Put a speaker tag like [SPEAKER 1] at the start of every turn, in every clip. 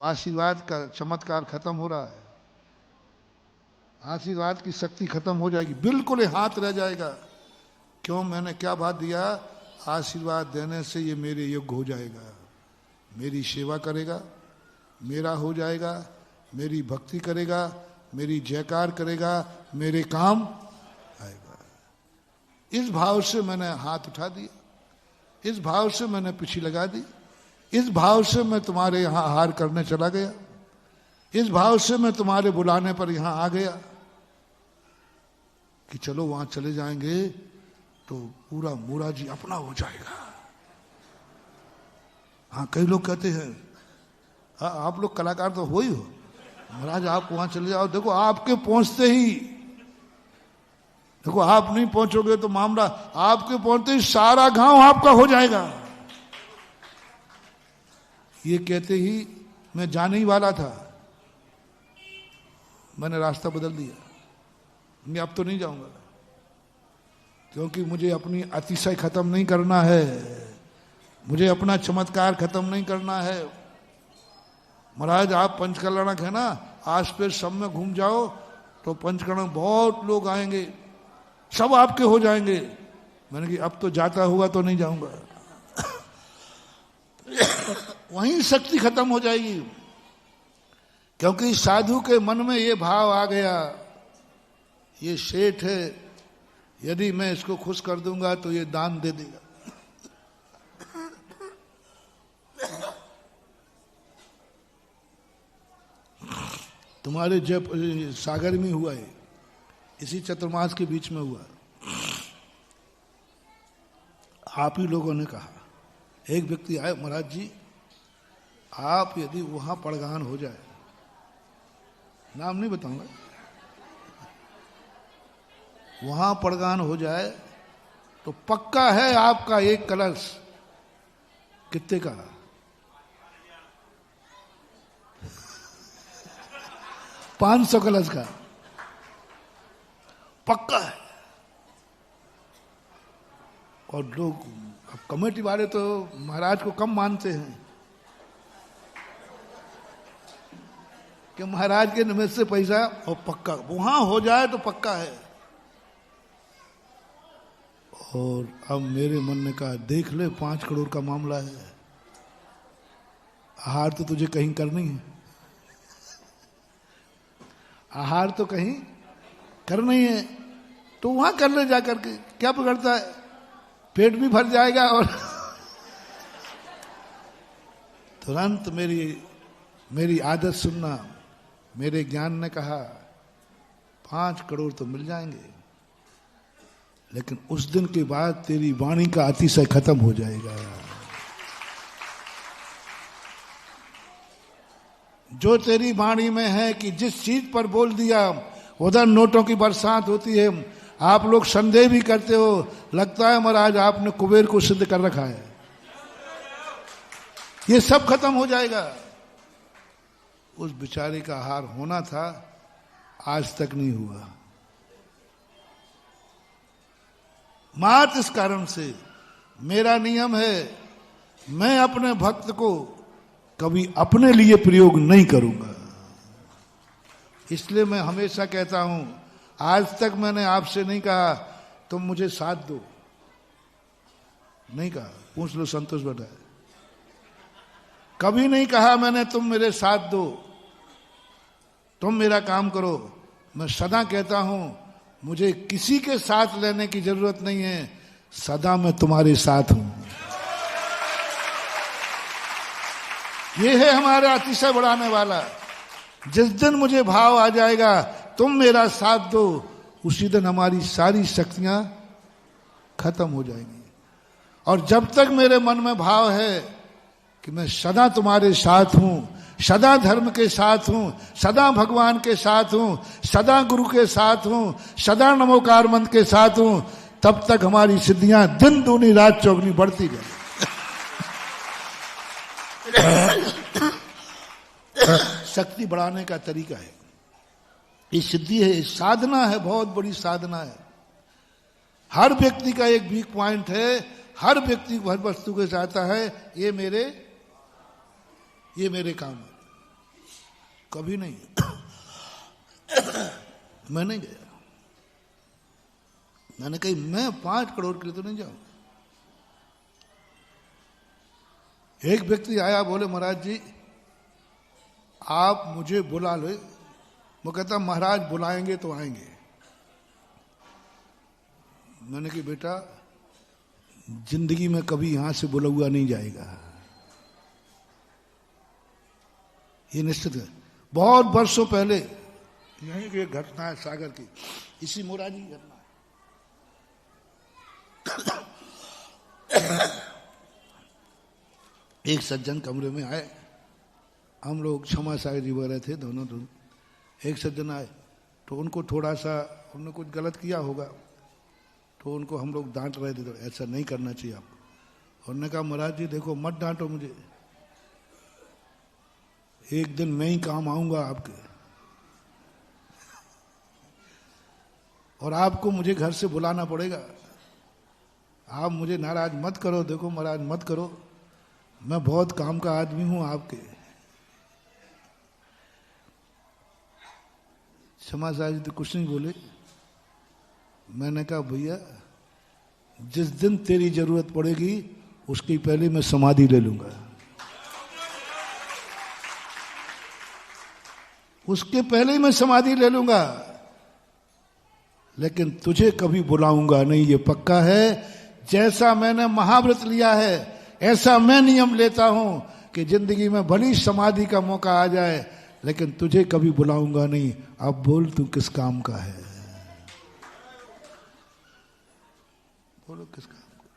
[SPEAKER 1] आशीर्वाद का चमत्कार खत्म हो रहा है, आशीर्वाद की शक्ति खत्म हो जाएगी, बिल्कुल हाथ रह जाएगा। क्यों? मैंने क्या बात दिया? आशीर्वाद देने से ये मेरे योग्य हो जाएगा, मेरी सेवा करेगा, मेरा हो जाएगा, मेरी भक्ति करेगा, मेरी जयकार करेगा, मेरे काम आएगा। इस भाव से मैंने हाथ उठा दिया, इस भाव से मैंने पिछी लगा दी, इस भाव से मैं तुम्हारे यहां आहार करने चला गया, इस भाव से मैं तुम्हारे बुलाने पर यहां आ गया कि चलो वहां चले जाएंगे तो पूरा मूरा जी अपना हो जाएगा। हाँ, कई लोग कहते हैं हाँ आप लोग कलाकार तो हो ही हो, महाराज आप वहां चले जाओ, देखो आपके पहुंचते ही, देखो आप नहीं पहुंचोगे तो मामला, आपके पहुंचते ही सारा गांव आपका हो जाएगा। ये कहते ही मैं जाने ही वाला था, मैंने रास्ता बदल दिया, मैं अब तो नहीं जाऊंगा, क्योंकि मुझे अपनी अतिशय खत्म नहीं करना है, मुझे अपना चमत्कार खत्म नहीं करना है। महाराज आप पंचकल्याणक है ना, आस पास सब में घूम जाओ तो पंचकल्याणक बहुत लोग आएंगे, सब आपके हो जाएंगे। मैंने कहा अब तो जाता हुआ तो नहीं जाऊंगा वहीं शक्ति खत्म हो जाएगी, क्योंकि साधु के मन में ये भाव आ गया, ये सेठ है, यदि मैं इसको खुश कर दूंगा तो ये दान दे देगा। तुम्हारे जब सागर में हुआ है, इसी चतुर्मास के बीच में हुआ, आप ही लोगों ने कहा, एक व्यक्ति आए, महाराज जी आप यदि वहां पड़गान हो जाए, नाम नहीं बताऊंगा, वहां पड़गान हो जाए तो पक्का है आपका एक कलश कितने का? 500 कलश का पक्का है। और लोग, अब कमेटी वाले तो महाराज को कम मानते हैं कि महाराज के निमित्त से पैसा, और पक्का वहां हो जाए तो पक्का है। और अब मेरे मन ने कहा देख ले 5 करोड़ का मामला है, आहार तो तुझे कहीं करनी है, आहार तो कहीं करना ही है, तो वहां कर ले जाकर के, क्या बिगड़ता है, पेट भी भर जाएगा। और तुरंत मेरी आदत सुनना, मेरे ज्ञान ने कहा 5 करोड़ तो मिल जाएंगे, लेकिन उस दिन के बाद तेरी वाणी का अतिशय खत्म हो जाएगा। जो तेरी वाणी में है कि जिस चीज पर बोल दिया उधर नोटों की बरसात होती है। आप लोग संदेह भी करते हो, लगता है महाराज आपने कुबेर को सिद्ध कर रखा है, ये सब खत्म हो जाएगा। उस बेचारे का हार होना था, आज तक नहीं हुआ। मात्र इस कारण से मेरा नियम है, मैं अपने भक्त को कभी अपने लिए प्रयोग नहीं करूंगा। इसलिए मैं हमेशा कहता हूं, आज तक मैंने आपसे नहीं कहा तुम मुझे साथ दो, नहीं कहा, पूछ लो संतोष बैठा है, कभी नहीं कहा मैंने तुम मेरे साथ दो, तुम मेरा काम करो। मैं सदा कहता हूं मुझे किसी के साथ लेने की जरूरत नहीं है, सदा मैं तुम्हारे साथ हूं। ये है हमारा अतिशय बढ़ाने वाला। जिस दिन मुझे भाव आ जाएगा तुम मेरा साथ दो, उसी दिन हमारी सारी शक्तियां खत्म हो जाएंगी। और जब तक मेरे मन में भाव है कि मैं सदा तुम्हारे साथ हूं, सदा धर्म के साथ हूं, सदा भगवान के साथ हूं, सदा गुरु के साथ हूं, सदा नमोकार मंत्र के साथ हूं, तब तक हमारी सिद्धियां दिन दूनी रात चौगनी बढ़ती जाए। शक्ति बढ़ाने का तरीका है, ये सिद्धि है, साधना है, बहुत बड़ी साधना है। हर व्यक्ति का एक वीक पॉइंट है, हर व्यक्ति हर वस्तु के चाहता है ये मेरे काम है। कभी नहीं। मैं नहीं गया। मैंने कही मैं 5 करोड़ के लिए तो नहीं जाऊं। एक व्यक्ति आया, बोले महाराज जी आप मुझे बुला लो। वो कहता महाराज बुलाएंगे तो आएंगे। मैंने कहा बेटा जिंदगी में कभी यहां से बुला हुआ नहीं जाएगा, ये निश्चित है। बहुत वर्षों पहले यही की घटना है, सागर की, इसी मोराजी की घटना है। एक सज्जन कमरे में आए, हम लोग क्षमा सागर जी वगैरह थे दोनों। एक सज्जन आए तो उनको थोड़ा सा उन्होंने कुछ गलत किया होगा, तो उनको हम लोग डांट रहे थे, तो ऐसा नहीं करना चाहिए आपको। उन्होंने कहा महाराज जी देखो मत डांटो मुझे, एक दिन मैं ही काम आऊंगा आपके, और आपको मुझे घर से बुलाना पड़ेगा। आप मुझे नाराज मत करो, देखो महाराज मत करो, मैं बहुत काम का आदमी हूं आपके। क्षमा साहब जी तो कुछ नहीं बोले। मैंने कहा भैया जिस दिन तेरी जरूरत पड़ेगी उसके पहले मैं समाधि ले लूंगा, उसके पहले ही मैं समाधि ले लूंगा, लेकिन तुझे कभी बुलाऊंगा नहीं, ये पक्का है। जैसा मैंने महाव्रत लिया है ऐसा मैं नियम लेता हूं कि जिंदगी में भली समाधि का मौका आ जाए लेकिन तुझे कभी बुलाऊंगा नहीं। अब बोल तू किस काम का है, बोलो किस काम का।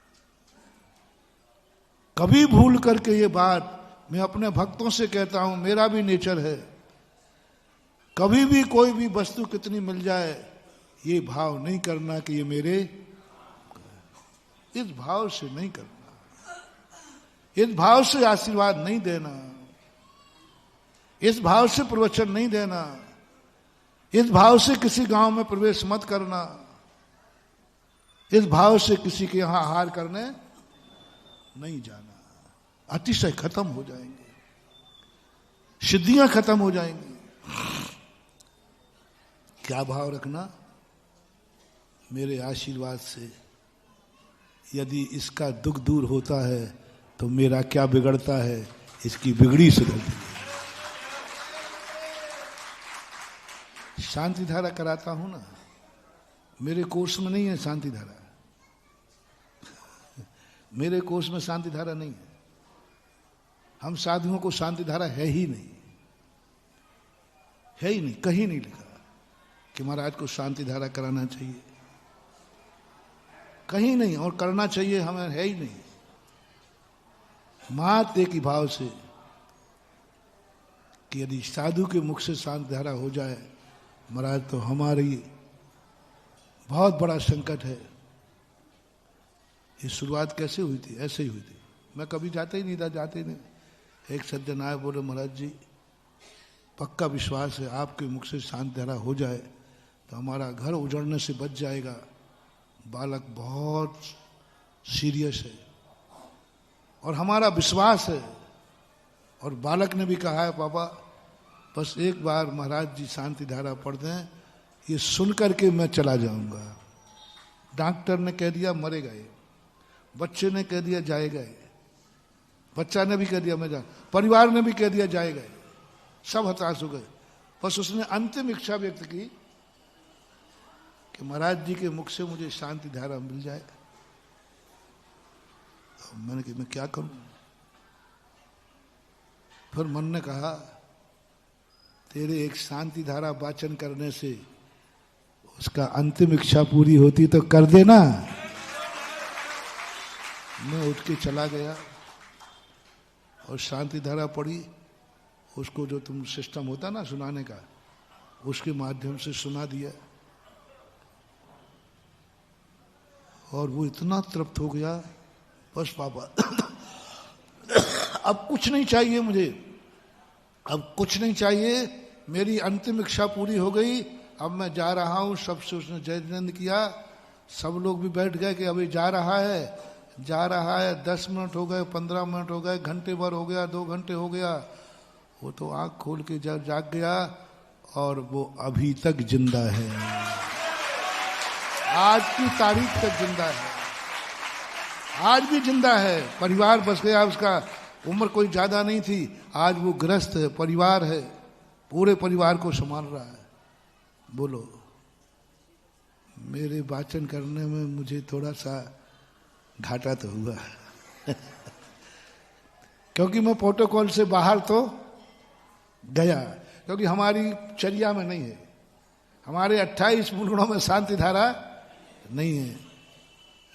[SPEAKER 1] कभी भूल करके ये बात मैं अपने भक्तों से कहता हूं, मेरा भी नेचर है, कभी भी कोई भी वस्तु कितनी मिल जाए ये भाव नहीं करना कि ये मेरे, इस भाव से नहीं करना, इस भाव से आशीर्वाद नहीं देना, इस भाव से प्रवचन नहीं देना, इस भाव से किसी गांव में प्रवेश मत करना, इस भाव से किसी के यहां आहार करने नहीं जाना। अतिशय खत्म हो जाएंगे, सिद्धियां खत्म हो जाएंगी। क्या भाव रखना, मेरे आशीर्वाद से यदि इसका दुख दूर होता है तो मेरा क्या बिगड़ता है, इसकी बिगड़ी सुधरती है। शांति धारा कराता हूं ना, मेरे कोर्स में नहीं है शांति धारा, मेरे कोर्स में शांति धारा नहीं है। हम साधुओं को शांति धारा है ही नहीं, है ही नहीं, कहीं नहीं लिखा कि महाराज को शांति धारा कराना चाहिए, कहीं नहीं, और करना चाहिए हमें है ही नहीं। मात्र एक ही भाव से कि यदि साधु के मुख से शांति धारा हो जाए महाराज तो हमारी बहुत बड़ा संकट है। ये शुरुआत कैसे हुई थी, ऐसे ही हुई थी। मैं कभी जाते ही नहीं था, जाते ही नहीं। एक सज्जन आए, बोले महाराज जी पक्का विश्वास है आपके मुख से शांति धारा हो जाए तो हमारा घर उजड़ने से बच जाएगा, बालक बहुत सीरियस है और हमारा विश्वास है। और बालक ने भी कहा है पापा बस एक बार महाराज जी शांति धारा पढ़ दें, ये सुन करके मैं चला जाऊंगा। डॉक्टर ने कह दिया मरेगा ये, बच्चे ने कह दिया जाएगा ये, बच्चा ने भी कह दिया मैं जा, परिवार ने भी कह दिया जाएगा ये, सब हताश हो गए। बस उसने अंतिम इच्छा व्यक्त की कि महाराज जी के मुख से मुझे शांति धारा मिल जाए। मैंने कहा मैं क्या करूं। फिर मन ने कहा तेरे एक शांति धारा वाचन करने से उसका अंतिम इच्छा पूरी होती तो कर देना। मैं उठ के चला गया और शांति धारा पढ़ी। उसको जो तुम सिस्टम होता ना सुनाने का, उसके माध्यम से सुना दिया और वो इतना तृप्त हो गया, बस पापा अब कुछ नहीं चाहिए मुझे, अब कुछ नहीं चाहिए, मेरी अंतिम इच्छा पूरी हो गई, अब मैं जा रहा हूं। सबसे उसने जय जिनेंद्र किया, सब लोग भी बैठ गए कि अभी जा रहा है, जा रहा है। 10 मिनट हो गए, 15 मिनट हो गए, घंटे भर हो गया, 2 घंटे हो गया। वो तो आंख खोल के जब जाग गया और वो अभी तक जिंदा है, आज की तारीख तक जिंदा है, आज भी जिंदा है। परिवार बस गया उसका, उम्र कोई ज्यादा नहीं थी, आज वो गृहस्थ है, परिवार है, पूरे परिवार को संभाल रहा है। बोलो, मेरे वाचन करने में मुझे थोड़ा सा घाटा तो हुआ क्योंकि मैं प्रोटोकॉल से बाहर तो गया, क्योंकि हमारी चर्या में नहीं है, हमारे 28 मुंडों में शांति धारा नहीं है।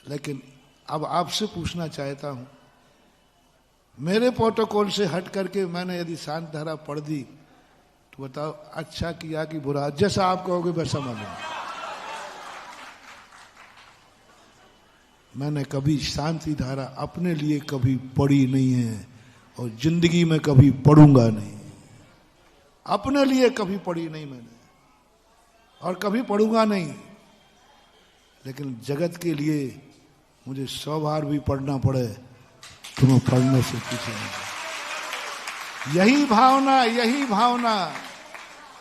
[SPEAKER 1] लेकिन अब आपसे पूछना चाहता हूं, मेरे प्रोटोकॉल से हट करके मैंने यदि शांति धारा पढ़ दी तो बताओ अच्छा किया कि बुरा? जैसा आप कहोगे वैसा मानूंगा। मैंने कभी शांति धारा अपने लिए कभी पढ़ी नहीं है और जिंदगी में कभी पढ़ूंगा नहीं। अपने लिए कभी पढ़ी नहीं मैंने और कभी पढ़ूंगा नहीं, लेकिन जगत के लिए मुझे 100 बार भी पढ़ना पड़े तो मैं पढ़ने से पीछे नहीं। यही भावना, यही भावना,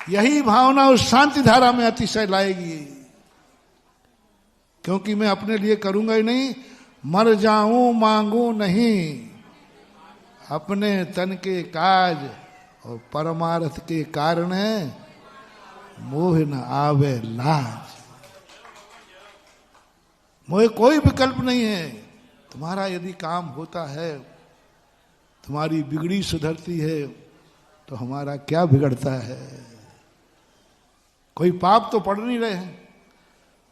[SPEAKER 1] यही भावना उस शांति धारा में अतिशय लाएगी, क्योंकि मैं अपने लिए करूंगा ही नहीं। मर जाऊं मांगू नहीं अपने तन के काज, और परमार्थ के कारण मोह न आवे लाज। मोह कोई विकल्प नहीं है। तुम्हारा यदि काम होता है, तुम्हारी बिगड़ी सुधरती है, तो हमारा क्या बिगड़ता है? कोई पाप तो पढ़ नहीं रहे हैं।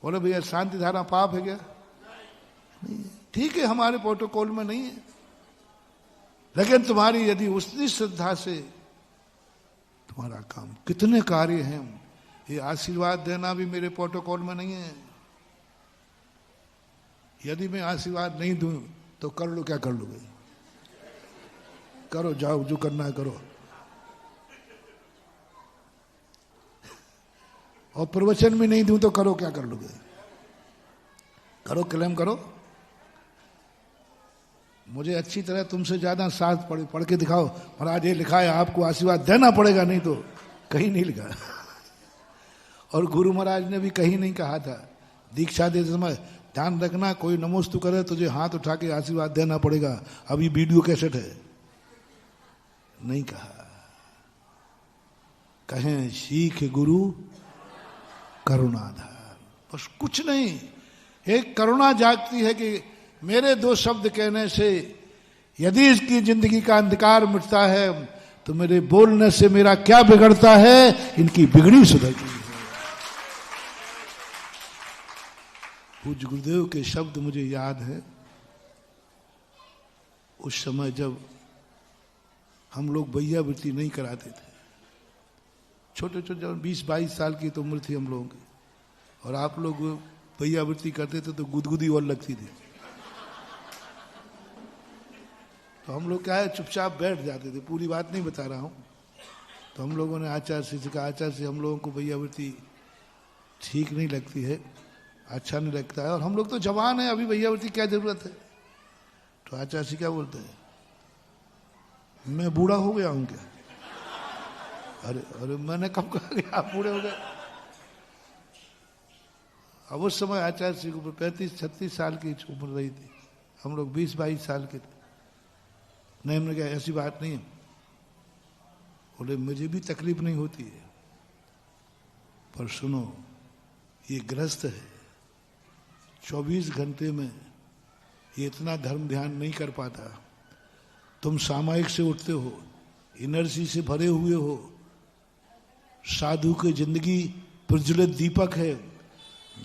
[SPEAKER 1] बोले भैया शांति धारा पाप है क्या? नहीं, ठीक है, हमारे प्रोटोकॉल में नहीं है, लेकिन तुम्हारी यदि उतनी श्रद्धा से तुम्हारा काम, कितने कार्य हैं, ये आशीर्वाद देना भी मेरे प्रोटोकॉल में नहीं है। यदि मैं आशीर्वाद नहीं दूं तो कर लो, क्या कर लोगे? करो, जाओ, जो करना है करो। और प्रवचन भी नहीं दूं तो करो, क्या कर लोगे? करो, क्लेम करो। मुझे अच्छी तरह तुमसे ज्यादा शास्त्र पढ़ के दिखाओ, महाराज ये लिखा है आपको आशीर्वाद देना पड़ेगा, नहीं तो कहीं नहीं लिखा। और गुरु महाराज ने भी कहीं नहीं कहा था दीक्षा देते समय, ध्यान रखना कोई नमोस्तु करे तुझे हाथ उठा के आशीर्वाद देना पड़ेगा, अभी वीडियो कैसेट है, नहीं कहा। कहें सीख गुरु करुणाधार, बस कुछ नहीं। एक करुणा जागती है कि मेरे 2 शब्द कहने से यदि इसकी जिंदगी का अंधकार मिटता है तो मेरे बोलने से मेरा क्या बिगड़ता है, इनकी बिगड़ी सुधरती है। पूज्य गुरुदेव के शब्द मुझे याद है, उस समय जब हम लोग वैयावृत्ति नहीं कराते थे, छोटे छोटे, जब 20-22 साल की तो उम्र थी हम लोगों की, और आप लोग वैयावृत्ति करते थे तो गुदगुदी और लगती थी। तो हम लोग क्या है, चुपचाप बैठ जाते थे, पूरी बात नहीं बता रहा हूं। तो हम लोगों ने आचार्य से कहा, आचार्य से हम लोगों को वैयावृत्ति ठीक नहीं लगती है, अच्छा नहीं लगता है, और हम लोग तो जवान है, अभी वैयावृत्ति क्या जरूरत है? तो आचार्य से क्या बोलते हैं, मैं बूढ़ा हो गया हूं क्या? अरे अरे, मैंने कब कहा कि आप बूढ़े हो गए? अब उस समय आचार्य श्री को 35-36 साल की उम्र रही थी, हम लोग 20-22 साल के थे। नहीं, हमने कहा ऐसी बात नहीं है। बोले मुझे भी तकलीफ नहीं होती है, पर सुनो, ये गृहस्थ है, 24 घंटे में ये इतना धर्म ध्यान नहीं कर पाता। तुम सामायिक से उठते हो, एनर्जी से भरे हुए हो, साधु की जिंदगी प्रज्वलित दीपक है,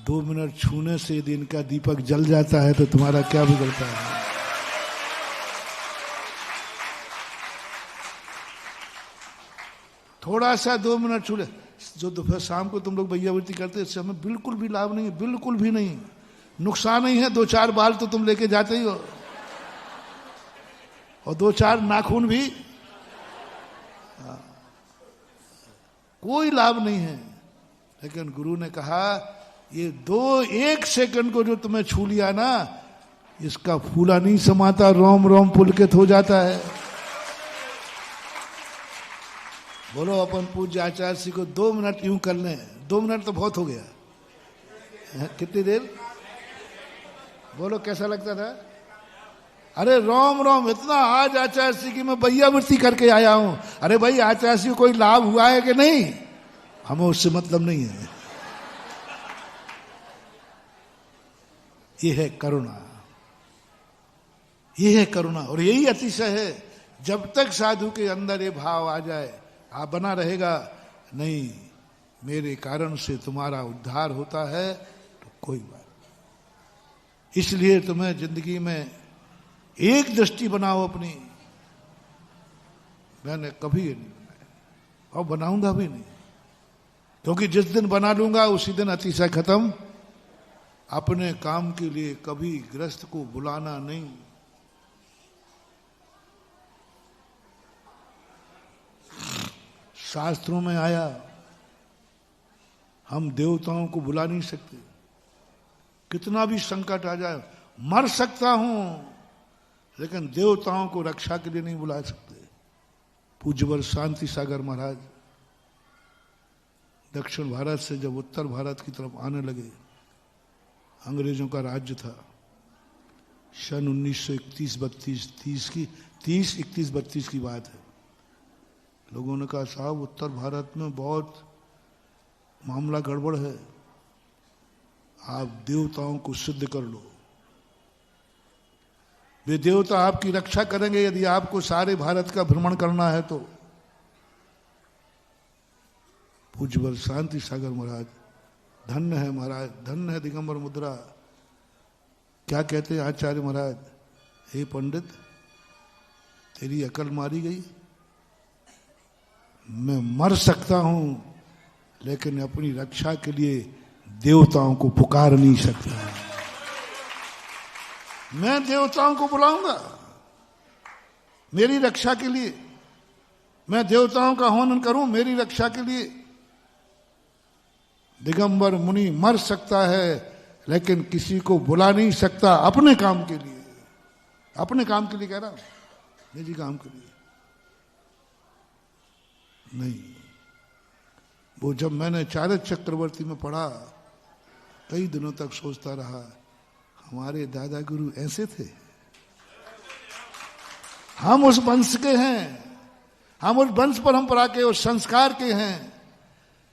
[SPEAKER 1] 2 मिनट छूने से यदि इनका दीपक जल जाता है तो तुम्हारा क्या बिगड़ता है? थोड़ा सा 2 मिनट छूले, जो दोपहर शाम को तुम लोग वैयावृत्ति करते, इससे हमें बिल्कुल भी लाभ नहीं है, बिल्कुल भी नहीं। नुकसान ही है, 2-4 बाल तो तुम लेके जाते ही हो, और 2-4 नाखून भी, कोई लाभ नहीं है। लेकिन गुरु ने कहा ये 1 सेकंड को जो तुम्हें छू लिया ना, इसका फूला नहीं समाता, रोम रोम पुलकित हो जाता है। बोलो अपन पूज्य आचार्य जी को 2 मिनट यूं कर लें, 2 मिनट तो बहुत हो गया। कितनी देर? बोलो कैसा लगता था? अरे रोम रोम इतना आज आचार्य जी की मैं बैयावृत्ति करके आया हूं। अरे भाई आचार्य जी को कोई लाभ हुआ है कि नहीं, हमें उससे मतलब नहीं है। ये है करुणा, ये है करुणा, और यही अतिशय है। जब तक साधु के अंदर ये भाव आ जाए, आप बना रहेगा नहीं मेरे कारण से तुम्हारा उद्धार होता है, तो कोई बात। इसलिए तुम्हें जिंदगी में एक दृष्टि बनाओ अपनी। मैंने कभी ये नहीं बनाया और बनाऊंगा भी नहीं, क्योंकि जिस दिन बना लूंगा उसी दिन अतिशय खत्म। अपने काम के लिए कभी गृहस्थ को बुलाना नहीं। शास्त्रों में आया हम देवताओं को बुला नहीं सकते। कितना भी संकट आ जाए, मर सकता हूं लेकिन देवताओं को रक्षा के लिए नहीं बुला सकते। पूज्यवर शांति सागर महाराज दक्षिण भारत से जब उत्तर भारत की तरफ आने लगे, अंग्रेजों का राज्य था, सन 1931-32 की बात है। लोगों ने कहा साहब उत्तर भारत में बहुत मामला गड़बड़ है, आप देवताओं को सिद्ध कर लो, वे देवता आपकी रक्षा करेंगे यदि आपको सारे भारत का भ्रमण करना है तो। पूज्यवर शांति सागर महाराज, धन्य है महाराज, धन्य है दिगंबर मुद्रा। क्या कहते हैं आचार्य महाराज, हे पंडित तेरी अकल मारी गई, मैं मर सकता हूं लेकिन अपनी रक्षा के लिए देवताओं को पुकार नहीं सकता। मैं देवताओं को बुलाऊंगा मेरी रक्षा के लिए, मैं देवताओं का हवन करूं मेरी रक्षा के लिए। दिगंबर मुनि मर सकता है लेकिन किसी को बुला नहीं सकता अपने काम के लिए। अपने काम के लिए कह रहा हूं, निजी काम के लिए नहीं। वो जब मैंने चारक चक्रवर्ती में पढ़ा, कई दिनों तक सोचता रहा हमारे दादा गुरु ऐसे थे। हम उस वंश के हैं, हम उस वंश परंपरा के, उस संस्कार के हैं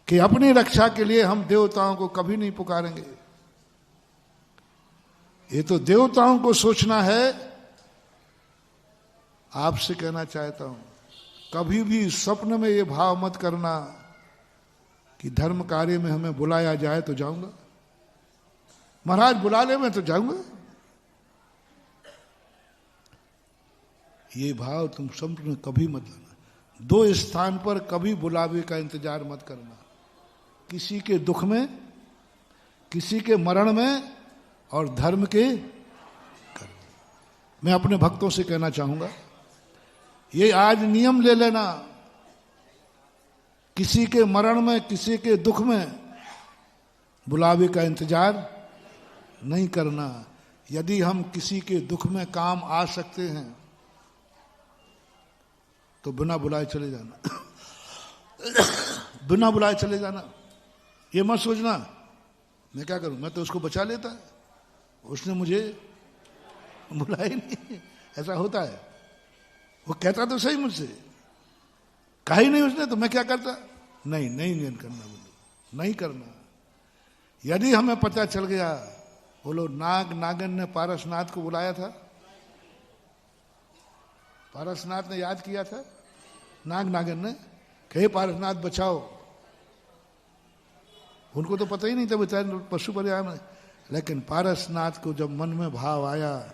[SPEAKER 1] कि अपनी रक्षा के लिए हम देवताओं को कभी नहीं पुकारेंगे। ये तो देवताओं को सोचना है। आपसे कहना चाहता हूं, कभी भी स्वप्न में ये भाव मत करना कि धर्म कार्य में हमें बुलाया जाए तो जाऊंगा, महाराज बुला ले मैं तो जाऊंगा। ये भाव तुम स्वप्न में कभी मत लाना। 2 स्थान पर कभी बुलावे का इंतजार मत करना, किसी के दुख में, किसी के मरण में और धर्म के कर्म। मैं अपने भक्तों से कहना चाहूंगा, ये आज नियम ले लेना, किसी के मरण में, किसी के दुख में बुलावे का इंतजार नहीं करना। यदि हम किसी के दुख में काम आ सकते हैं तो बिना बुलाए चले जाना। बिना बुलाए चले जाना। ये मत सोचना मैं क्या करूं, मैं तो उसको बचा लेता, उसने मुझे बुलाया नहीं। ऐसा होता है। वो कहता तो सही मुझसे, कहा ही नहीं उसने तो मैं क्या करता। नहीं नहीं नहीं करना, बोलो नहीं करना। यदि हमें पता चल गया, बोलो नाग नागन ने पारसनाथ को बुलाया था, पारसनाथ ने याद किया था, नाग नागन ने कहे पारसनाथ बचाओ। उनको तो पता ही नहीं था बेचारे पशु पर्याय में, लेकिन पारसनाथ को जब मन में भाव आया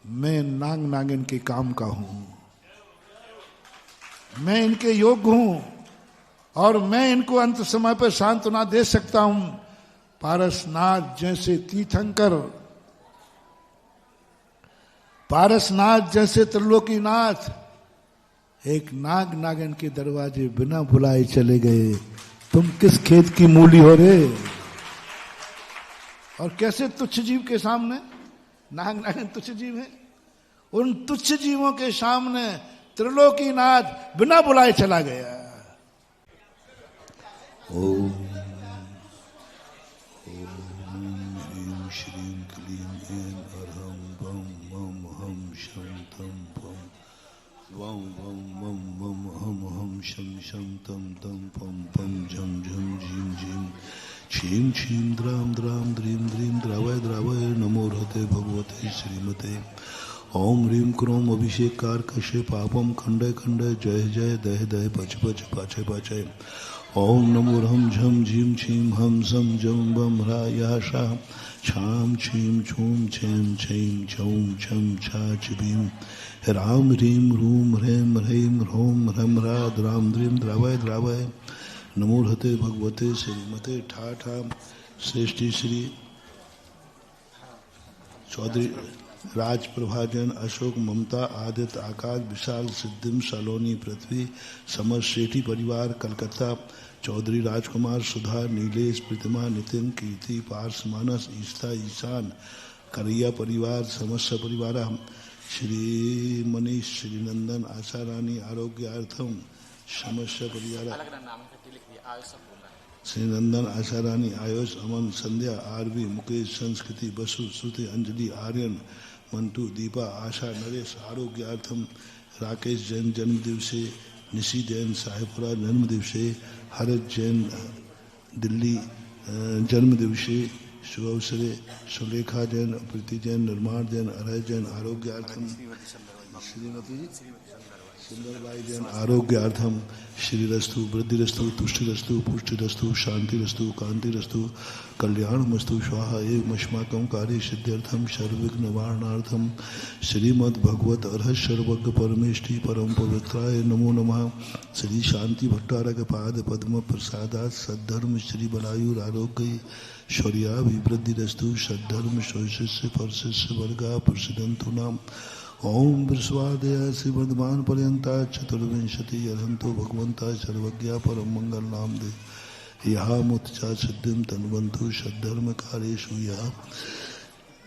[SPEAKER 1] मैं नाग नागन के काम का हूं, मैं इनके योग्य हूं और मैं इनको अंत समय पर सांत्वना दे सकता हूं। पारसनाथ जैसे तीर्थंकर, पारसनाथ जैसे त्रिलोकीनाथ एक नाग नागन के दरवाजे बिना बुलाए चले गए। तुम किस खेत की मूली हो रे। और कैसे तुच्छ जीव के सामने, नाग नागन तुच्छ जीव है, उन तुच्छ जीवों के सामने त्रिलोकीनाथ बिना बुलाए चला गया। ओम ह्रीं श्रीं क्लीं ऐं अरहं बम मम हम शं तं पं वं वं मम मम हम हम शं शं तं तं पं पं झं झं झीं झीं क्षीं क्षीं द्रां द्रां द्रीं द्रीं द्रावय द्रावय नमो रहते भगवते श्रीमते ओम ह्रीं क्रोम अभिषेक कारकशे पापम खंडय खंडय जय जय दह दह पच पच पाचय पाचय ओम नमो रम झम झीम छीम हम सम जम बम ह्रा या शा छाम छीम छूम छेम छैम छौम छम छा छिबीम राम ह्रीं रूम ह्रेम ह्रीं ह्रोम ह्रम ह्रा द्राम द्रीम द्रावय द्रावय नमो रहते भगवते श्रीमते ठा ठा श्रेष्ठी श्री चौधरी राजप्रभाजन अशोक ममता आदित्य आकाश विशाल सिद्धिम सलोनी पृथ्वी समर शेठी परिवार कलकत्ता चौधरी राजकुमार सुधा नीलेश प्रतिमा नितिन कीर्ति पार्स मानस ईस्ता ईशान करैया परिवार समस्त परिवार श्री मनीष श्रीनंदन आशा रानी आरोग्यार्थम समस्त परिवार श्रीनंदन आशा रानी आयुष अमन संध्या आरवी मुकेश संस्कृति बसु श्रुति अंजलि आर्यन मंटू दीपा आशा नरेश आरोग्यार्थम राकेश जैन जन्म दिवसे निशी जैन साहेबपुरा जन्म दिवसे हरत जैन दिल्ली जन्म दिवसे शुभ अवसरे सुलेखा जैन प्रीति जैन निर्माण जैन अरय जैन आरोग्यार्थम श्रीमती सुंदरबाई जैन आरोग्यार्थम श्रीरस्तु वृद्धिरस्तु तुष्टिरस्तु पुष्टिरस्तु शांतिरस्तु कांतिरस्तु कल्याणमस्तु स्वाहा एवमस्माकं कार्य सिद्ध्यर्थम सर्वविघ्न निवारणार्थम श्रीमद् भगवत अर्हत सर्वज्ञ परमेष्टि परम पवित्राय नमो नमः श्री शांति भट्टारक पाद पद्म प्रसादात सद्धर्म श्री बलायुर आरोग्य शौर्याभिवृद्धिरस्तु सद्धर्म शौशिष्य परशिष्य वर्गा प्रसिद्धंतु नाम ओम विश्वादय श्रीमद्मान पर्यंता चतुर्विंशति अर्हंतो भगवंता सर्वज्ञा परम मंगल नाम दे यहाँ मुत्चा सिद्धिम तन्वंतु सद्धर्म कार्येषु यहाँ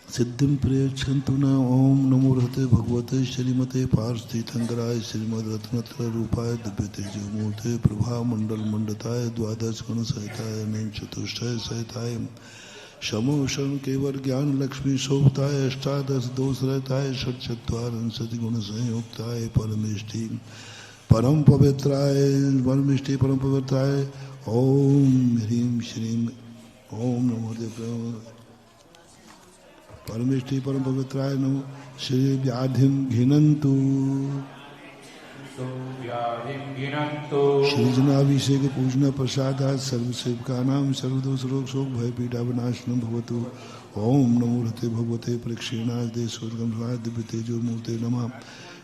[SPEAKER 1] सिद्धिम प्रयच्छन्तु न ओम नमो रहते भगवते श्रीमते पार्थ तीर्थंकराय श्रीमद रत्नत्र रूपाय दिव्य तेजोमूर्ते प्रभा मंडल मंडताय द्वादश गुण सहिताय अनेक चतुष्टय सहिताय समोषण केवल ज्ञान लक्ष्मी शोभताय अष्टादश दोष रहताय षट्चत्वारिंशत् गुण संयुक्ताय परमेष्टि परम पवित्राय परमेष्टि परम पवित्राय ओम ह्रीं श्रीं ओम नमो देव परमेष्टि परम पवित्राय नमो श्री व्याधिम घिनंतु श्रीजनाभिषेक पूजना प्रसादात सर्वसेवकानां सर्वदोष रोग शोक भय पीड़ा विनाशनम भवतु ओम नमो रहते भगवते प्रेक्षेणाय देशोद्गम दिव्य तेजो मूर्ते नमः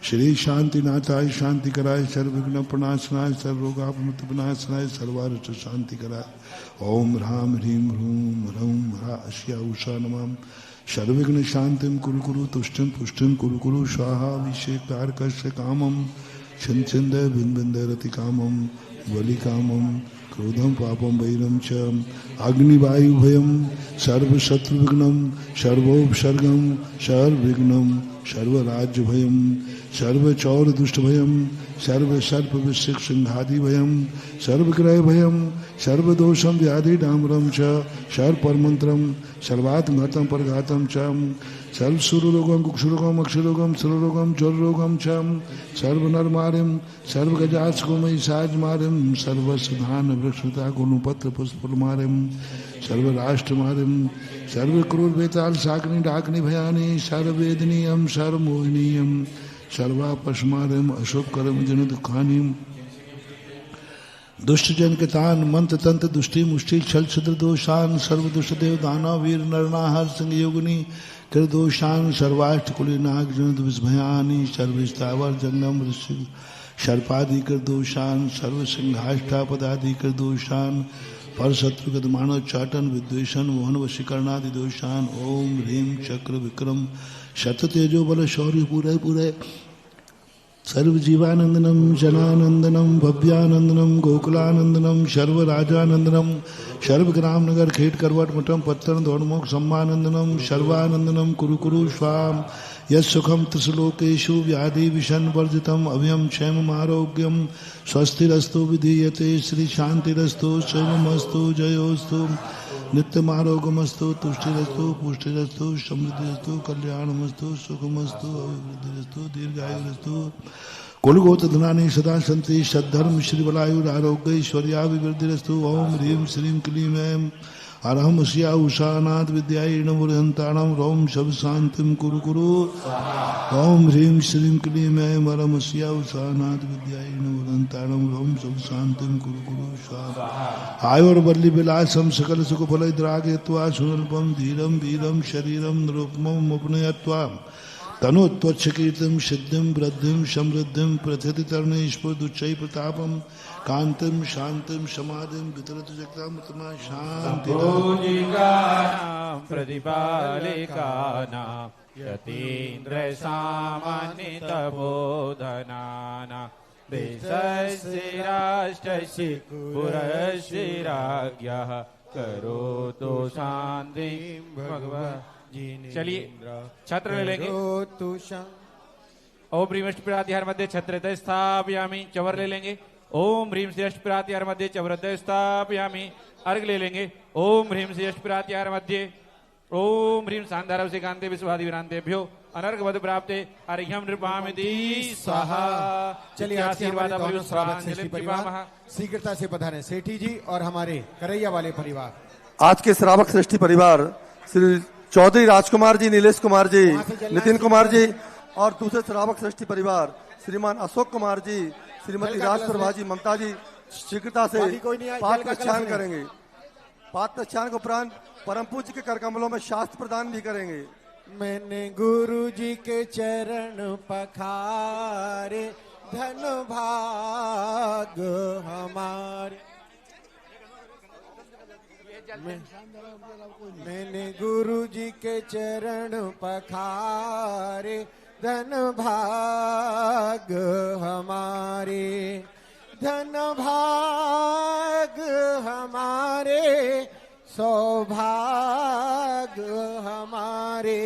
[SPEAKER 1] श्री शांतिनाथाय शांति कराय सर्वविघ्न प्रणाशनाय सर्वरोगापमुक्त विनाशनाय सर्वार्थ शांति कराय ओम ह्रां ह्रीं ह्रूं ह्रौं ह्रा अश्या उषा नमः सर्वविघ्न शांतिं कुरु कुरु तुष्टिं पुष्टिं कुरु कुरु स्वाहा अभिषेक कारकस्य कामं छिंद बिंद रति कामम बलि कामम क्रोधम पापम वैरम च अग्निवायु भयम सर्वशत्रु विघ्नम सर्वोपसर्गम सर्वविघ्नम सर्वराज्य भयम सर्वचौर दुष्ट भयम सर्व सर्प विशिक सिंहादि भयम सर्वग्रह भयम सर्वदोषम व्याधि डामरम च सर्वपरमंत्रम सर्वात्मघातम परघातम च सर्वसुररोगम कुक्षुरोगम अक्षरोगम सुररोगम चोररोगम छम सर्वनरमारिम सर्वगजाचकोमयी साजमारिम सर्वसुधान वृक्षता गुणपत्र पुष्पमारिम सर्वराष्ट्रमारिम सर्वक्रूर बेताल शाकनी डाकनी भयानी सर्ववेदनीयम सर्वमोहनीयम सर्वापस्मारिम अशुभकरम जन दुखानी दुष्ट जन के तान मंत्र तंत्र दुष्टि मुष्टि छल छद्र दोषान सर्व दुष्ट देव दानव वीर नरनाहर संग योगिनी कृदोषान सर्वाष्ट कुली नाग जन विस्भयानी सर्वस्तावर जंगम ऋषि सर्पादि कृदोषान सर्व सिंहाष्टा पदादि कृदोषान पर शत्रु मानव चाटन विद्वेषण मोहन वशीकरणादि दोषान ओम ह्रीं चक्र विक्रम शत तेजो बल शौर्य पूरे पूरे सर्व जीवानंदनम जनानंदनम भव्यानंदनम गोकुलानंदनम सर्व राजानंदनम सर्व ग्राम नगर खेट करवट मठम पत्तन धोणमुख सम्मानंदनम सर्वानंदनम कुरु कुरु स्वाम यत्सुखम त्रिशलोकेषु व्याधि विषण वर्जितम अभयम क्षेम आरोग्यम स्वस्तिरस्तु विधीयते श्री शांतिरस्तु शिवमस्तु जयोस्तु नित्यमारोग्यमस्तु तुष्टिरस्तु पुष्टिरस्तु समृद्धिरस्तु कल्याणमस्तु सुखमस्तु अभिवृद्धिरस्तु दीर्घायुरस्तु कुलगोत्रधनानि सदा सन्ति सद्धर्म श्रीबलायुरारोग्य ऐश्वर्याभिवृद्धिरस्तु ओम ह्रीं श्रीं क्लीं ऐं अरहम स्या उषानाथ विद्यायण मुरहंताणम रोम शब शांतिम कुरु कुरु ओम ह्रीं श्रीं क्लीं ऐं अरहम स्या उषानाथ विद्यायण मुरहंताणम रोम शब शांतिम कुरु कुरु स्वाहा आयुर्वल्ली विलासम सकल सुख फलद्रागयत्वा सुनल्पम धीरम वीरम शरीरम निरुपमम उपनयत्वा तनोत्वच्छकीर्तिम सिद्धिम वृद्धिम समृद्धिम प्रथिति तरणेश्वरुच्चै प्रतापम कांतिम शांतिम समाधिम वितरत जगतामतमा शांति
[SPEAKER 2] प्रतिपालिकानां यतीन्द्र सामान्य बोधनानां देशस्य राष्ट्रस्य पुरस्शिराज्ञः करोतु शान्तिं भगवन्। चलिए छत्र ले लेंगे। ओम ह्रीं अष्टप्रात्याहार मध्य छत्र स्थापयामि। चवर ले लेंगे। ओम ह्रीं श्री अष्टप्रात्याहार मध्य चवर स्थापयामि। अर्घ ले लेंगे। ओम ह्रीं श्री अष्टप्रात्याहार मध्य ओम ह्रीं सांधारव से कांते विश्वादि विरांतेभ्यो अनर्घवद प्राप्ते अर्घ्यम नृपामिति स्वाहा।
[SPEAKER 3] चलिए आशीर्वाद शीघ्रता से पधारें सेठी जी और हमारे करैया वाले परिवार।
[SPEAKER 4] आज के श्रावक श्रेष्ठी परिवार श्री चौधरी राजकुमार जी, नीलेश कुमार जी, नितिन कुमार जी और दूसरे श्रावक श्रेष्ठी परिवार श्रीमान अशोक कुमार जी, श्रीमती राजप्रभा जी, ममता जी शीघ्रता से पात्र प्रक्षालन करेंगे। पात्र प्रक्षालन के उपरांत परम पूज्य के कर कमलों में शास्त्र प्रदान भी करेंगे।
[SPEAKER 3] मैंने गुरु जी के चरण पखारे धन भाग हमारे। मैंने गुरु जी के चरण पखारे धन भाग हमारे। धन भाग हमारे सौभाग्य हमारे।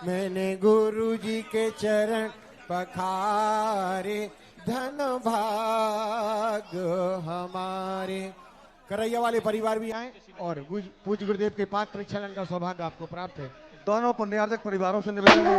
[SPEAKER 3] मैंने गुरु जी के चरण पखारे धन भाग्य हमारे। करैया वाले परिवार भी आए और पूज्य गुरुदेव के पात्र प्रक्षालन का सौभाग्य आपको प्राप्त है।
[SPEAKER 4] दोनों पुण्यार्जक परिवारों से निवेदन है